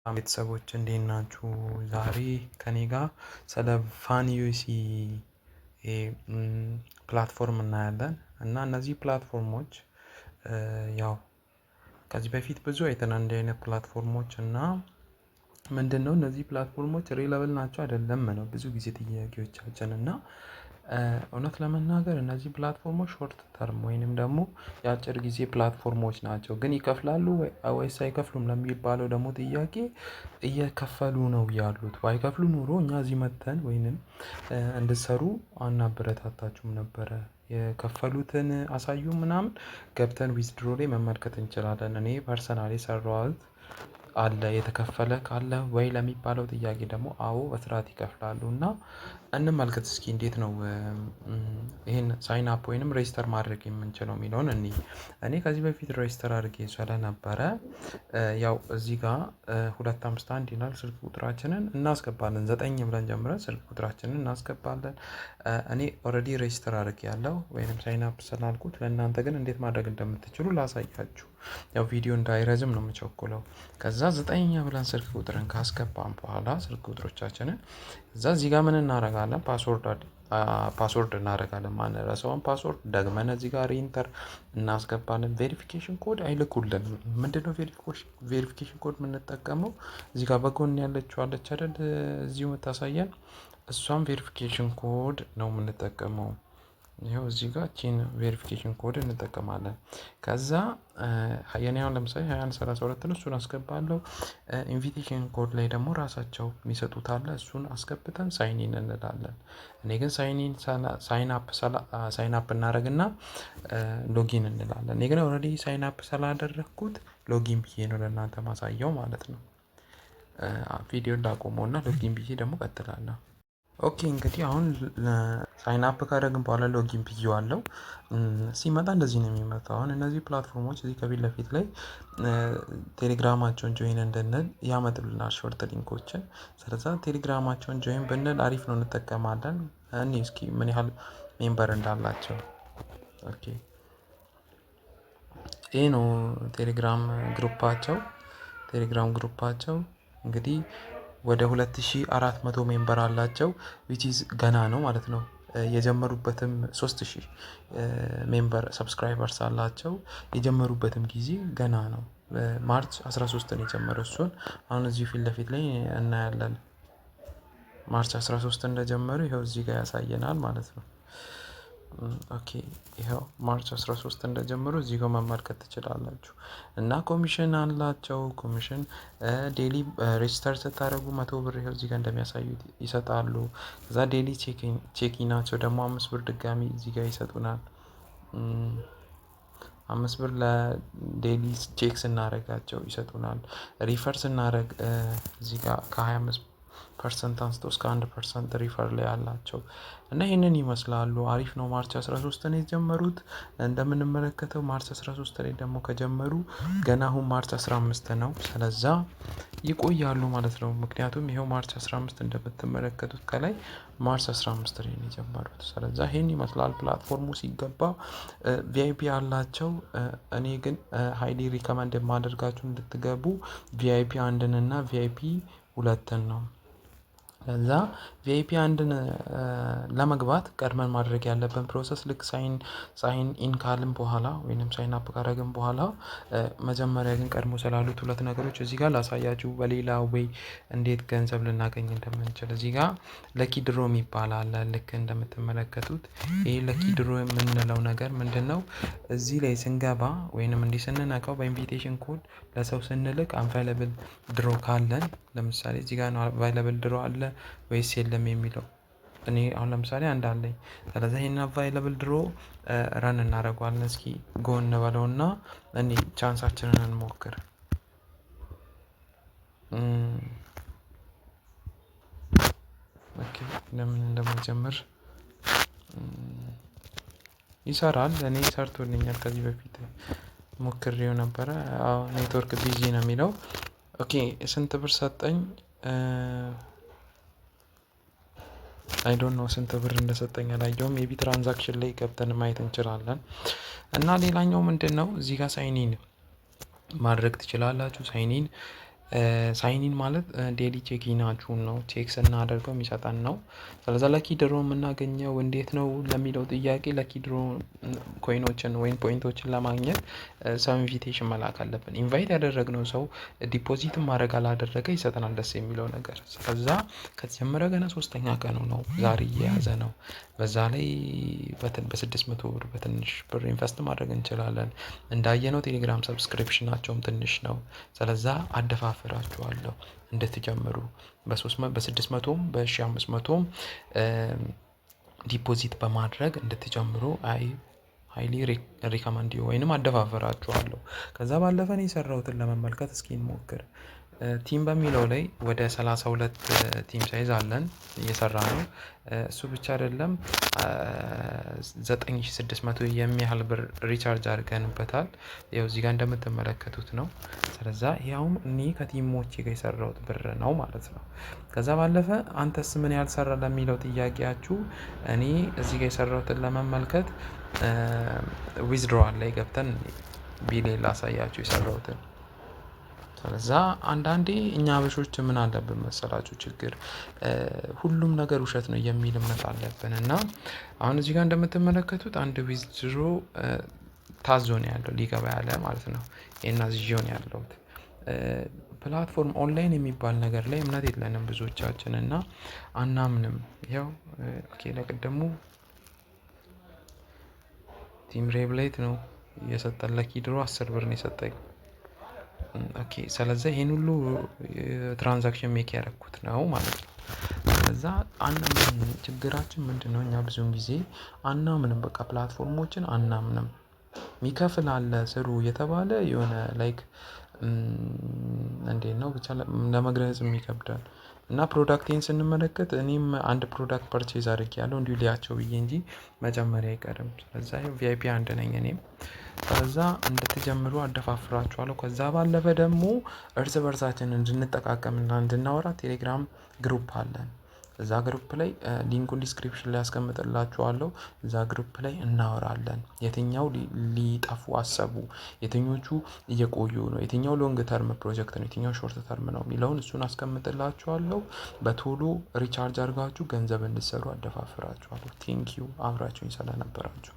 ቤተሰቦች እንዴት ናችሁ? ዛሬ ከኔ ጋር ስለ ፋን ዩሲ ፕላትፎርም እናያለን እና እነዚህ ፕላትፎርሞች ያው ከዚህ በፊት ብዙ አይተናል እንዲህ አይነት ፕላትፎርሞች እና ምንድነው እነዚህ ፕላትፎርሞች ሪለብል ናቸው አይደለም ነው ብዙ ጊዜ ጥያቄዎቻችን እና እውነት ለመናገር እነዚህ ፕላትፎርሞች ሾርት ተርም ወይንም ደግሞ የአጭር ጊዜ ፕላትፎርሞች ናቸው። ግን ይከፍላሉ ወይስ አይከፍሉም ለሚባለው ደግሞ ጥያቄ እየከፈሉ ነው ያሉት። ባይከፍሉ ኑሮ እኛ እዚህ መጥተን ወይንም እንድትሰሩ አናበረታታችሁም ነበረ። የከፈሉትን አሳዩ ምናምን ገብተን ዊዝድሮ ላይ መመልከት እንችላለን። እኔ ፐርሰናሊ ሰራሁት አለ የተከፈለ ካለ ወይ ለሚባለው ጥያቄ ደግሞ አዎ በስርዓት ይከፍላሉ እና እንመልከት እስኪ እንዴት ነው ይሄን ሳይን አፕ ወይንም ሬጅስተር ማድረግ የምንችለው የሚለውን እኔ ከዚህ በፊት ሬጅስተር አድርጌ ስለነበረ ያው እዚህ ጋር 251 ይላል ስልክ ቁጥራችንን እናስገባለን 9 ብለን ጀምረን ስልክ ቁጥራችንን እናስገባለን። እኔ ኦልሬዲ ሬጅስተር አድርጌያለሁ ወይንም ሳይን አፕ ስላልኩት ለእናንተ ግን እንዴት ማድረግ እንደምትችሉ ላሳያችሁ። ያው ቪዲዮ እንዳይረዝም ነው የምቸኩለው። ከዛ 9 ብለን ስልክ ቁጥርን ካስገባን በኋላ ስልክ ቁጥሮቻችንን እዚህ ጋር ምን እናደርጋለን ፓስወርድ እናደርጋለን ማንረሳውን ፓስወርድ ደግመን እዚህ ጋር ኢንተር እናስገባለን። ቬሪፊኬሽን ኮድ አይልኩልንም። ምንድነው ቬሪፊኬሽን ኮድ የምንጠቀመው? እዚህ ጋር በጎን ያለችው አለች አይደል እዚሁ የምታሳየን እሷም ቬሪፊኬሽን ኮድ ነው የምንጠቀመው። ይኸው እዚህ ጋር ቺን ቬሪፊኬሽን ኮድ እንጠቀማለን። ከዛ የኔ አሁን ለምሳሌ 2132 ነው እሱን አስገባለሁ። ኢንቪቴሽን ኮድ ላይ ደግሞ ራሳቸው የሚሰጡት አለ እሱን አስገብተን ሳይን ኢን እንላለን። እኔ ግን ሳይን አፕ እናደርግና ሎጊን እንላለን። እኔ ግን ኦልሬዲ ሳይን አፕ ስላደረኩት ሎጊን ብዬ ነው ለእናንተ ማሳየው ማለት ነው። ቪዲዮ እንዳቆመውና ሎጊን ብዬ ደግሞ ቀጥላለሁ። ኦኬ እንግዲህ አሁን ሳይን አፕ ካደረግን በኋላ ሎጊን ብዬዋለሁ። ሲመጣ እንደዚህ ነው የሚመጣው። አሁን እነዚህ ፕላትፎርሞች እዚህ ከፊት ለፊት ላይ ቴሌግራማቸውን ጆይን እንድንል ያመጡልናል ሾርት ሊንኮችን። ስለዛ ቴሌግራማቸውን ጆይን ብንል አሪፍ ነው እንጠቀማለን። እኔ እስኪ ምን ያህል ሜምበር እንዳላቸው ኦኬ ይሄ ነው ቴሌግራም ግሩፓቸው እንግዲህ ወደ 2400 ሜምበር አላቸው which is ገና ነው ማለት ነው። የጀመሩበትም 3000 ሜምበር ሰብስክራይበርስ አላቸው። የጀመሩበትም ጊዜ ገና ነው። ማርች 13 ነው የጀመረው እሱን አሁን እዚሁ ፊት ለፊት ላይ እናያለን። ማርች 13 እንደጀመሩ ይኸው እዚህ ጋር ያሳየናል ማለት ነው። ኦኬ ይኸው ማርች 13 እንደጀመሩ እዚህ ጋር መመልከት ትችላላችሁ። እና ኮሚሽን አላቸው። ኮሚሽን ዴሊ ሬጅስተር ስታደርጉ 100 ብር ይኸው እዚህ ጋር እንደሚያሳዩት ይሰጣሉ። ከዛ ዴሊ ቼኪናቸው ደግሞ 5 ብር ድጋሚ እዚህ ጋር ይሰጡናል። 5 ብር ለዴሊ ቼክ ስናደርጋቸው ይሰጡናል። ሪፈር ስናደርግ እዚህ ጋር ከ25% አንስቶ እስከ 1% ሪፈር ላይ አላቸው። እና ይህንን ይመስላሉ። አሪፍ ነው። ማርች 13 ነው የጀመሩት። እንደምንመለከተው ማርች 13 ላይ ደግሞ ከጀመሩ ገና አሁን ማርች 15 ነው። ስለዛ ይቆያሉ ማለት ነው። ምክንያቱም ይኸው ማርች 15 እንደምትመለከቱት ከላይ ማርች 15 ላይ ነው የጀመሩት። ስለዛ ይሄን ይመስላል ፕላትፎርሙ ሲገባ ቪአይፒ አላቸው። እኔ ግን ሃይሊ ሪከመንድ የማደርጋችሁ እንድትገቡ ቪአይፒ 1 እና ቪአይፒ 2 ነው። ከዛ ቪአይፒ 1 ለመግባት ቀድመን ማድረግ ያለብን ፕሮሰስ ልክ ሳይን ኢን ካልን በኋላ ወይንም ሳይን አፕ ካደረግን በኋላ መጀመሪያ ግን ቀድሞ ስላሉት ሁለት ነገሮች እዚህ ጋር ላሳያችሁ በሌላ ወይ እንዴት ገንዘብ ልናገኝ እንደምንችል። እዚህ ጋር ለኪ ድሮ የሚባል አለ። ልክ እንደምትመለከቱት ይሄ ለኪ ድሮ የምንለው ነገር ምንድነው? እዚህ ላይ ስንገባ ወይንም እንዲህ ስንነካው በኢንቪቴሽን ኮድ ለሰው ስንልክ አንቫይለብል ድሮ ካለን ለምሳሌ እዚህ ጋር ነው አቫይለብል ድሮ አለ ወይስ የለም የሚለው። እኔ አሁን ለምሳሌ አንድ አለኝ። ስለዚህ ይሄን አቫይለብል ድሮ ረን እናደርገዋለን። እስኪ ጎ እንበለውና እኔ ቻንሳችንን እንሞክር። ኦኬ ለምን እንደምንጀምር ይሰራል። እኔ ሰርቶልኛል ከዚህ በፊት ሞክሬው ነበረ። አዎ ኔትወርክ ቢዚ ነው የሚለው። ኦኬ ስንት ብር ሰጠኝ? አይ ዶንት ኖ ስንት ብር እንደሰጠኝ አላየሁም። ሜቢ ትራንዛክሽን ላይ ገብተን ማየት እንችላለን። እና ሌላኛው ምንድነው እዚህ ጋር ሳይኒን ማድረግ ትችላላችሁ። ሳይኒን ሳይኒን ማለት ዴሊ ቼኪናችሁን ነው ቼክ ስናደርገው የሚሰጠን ነው። ስለዛ ለኪ ድሮ የምናገኘው እንዴት ነው ለሚለው ጥያቄ ለኪ ድሮ ኮይኖችን ወይም ፖይንቶችን ለማግኘት ሰው ኢንቪቴሽን መላክ አለብን። ኢንቫይት ያደረግነው ሰው ዲፖዚት ማድረግ አላደረገ ይሰጠናል ደስ የሚለው ነገር። ስለዛ ከተጀመረ ገና 3ኛ ቀኑ ነው፣ ዛሬ እየያዘ ነው። በዛ ላይ በ600 ብር በትንሽ ብር ኢንቨስት ማድረግ እንችላለን። እንዳየነው ቴሌግራም ሰብስክሪፕሽናቸውም ትንሽ ነው። ስለዛ አደፋፍራችኋለሁ እንድትጀምሩ በ600ም በ1500ም ዲፖዚት በማድረግ እንድትጀምሩ ሃይሊ ሪከመንድ ወይንም አደፋፍራችኋለሁ። ከዛ ባለፈ እኔ የሰራሁትን ለመመልከት እስኪ እንሞክር። ቲም በሚለው ላይ ወደ 32 ቲም ሳይዝ አለን እየሰራ ነው። እሱ ብቻ አይደለም 9600 የሚያህል ብር ሪቻርጅ አድርገንበታል። ያው እዚህ ጋር እንደምትመለከቱት ነው። ስለዛ ያውም እኔ ከቲሞቼ ጋር የሰራሁት ብር ነው ማለት ነው። ከዛ ባለፈ አንተስ ምን ያህል ሰራ ለሚለው ጥያቄያችሁ እኔ እዚህ ጋር የሰራሁትን ለመመልከት ዊዝድሮዋል ላይ ገብተን ቢሌን ላሳያችሁ የሰራሁትን። ስለዛ አንዳንዴ እኛ አበሾች ምን አለብን መሰላችሁ ችግር፣ ሁሉም ነገር ውሸት ነው የሚል እምነት አለብን። እና አሁን እዚህ ጋር እንደምትመለከቱት አንድ ዊዝድሮ ታዞ ነው ያለው ሊገባ ያለ ማለት ነው። ይሄን አዝዤው ነው ያለሁት። ፕላትፎርም ኦንላይን የሚባል ነገር ላይ እምነት የለንም ብዙዎቻችን እና አናምንም። ያው ኦኬ ለቅድሙ ቲም ሬብሌት ነው የሰጠን ለኪ ድሮ 10 ብር ነው የሰጠኝ። ኦኬ ስለዚህ ይሄን ሁሉ ትራንዛክሽን ሜክ ያደረኩት ነው ማለት ነው። ስለዛ አናምንም። ችግራችን ምንድነው? እኛ ብዙውን ጊዜ አናምንም። በቃ ፕላትፎርሞችን አናምንም። ሚከፍል አለ ስሩ የተባለ የሆነ ላይክ እንዴት ነው ብቻ ለመግለጽ ይከብዳል። እና ፕሮዳክቴን ስንመለከት እኔም አንድ ፕሮዳክት ፐርቼዝ አድርጌያለሁ እንዲሁ ሊያቸው ብዬ እንጂ መጨመሪያ አይቀርም። ስለዛ ቪአይፒ አንድ ነኝ እኔም። ከዛ እንድትጀምሩ አደፋፍራችኋለሁ። ከዛ ባለፈ ደግሞ እርስ በርሳችን እንድንጠቃቀምና እንድናወራ ቴሌግራም ግሩፕ አለን። እዛ ግሩፕ ላይ ሊንኩን ዲስክሪፕሽን ላይ ያስቀምጥላችኋለሁ። እዛ ግሩፕ ላይ እናወራለን። የትኛው ሊጠፉ አሰቡ፣ የትኞቹ እየቆዩ ነው፣ የትኛው ሎንግ ተርም ፕሮጀክት ነው፣ የትኛው ሾርት ተርም ነው የሚለውን እሱን አስቀምጥላችኋለሁ። በቶሎ ሪቻርጅ አድርጋችሁ ገንዘብ እንድትሰሩ አደፋፍራችኋለሁ። ቴንኪዩ አብራችሁኝ ስለነበራችሁ።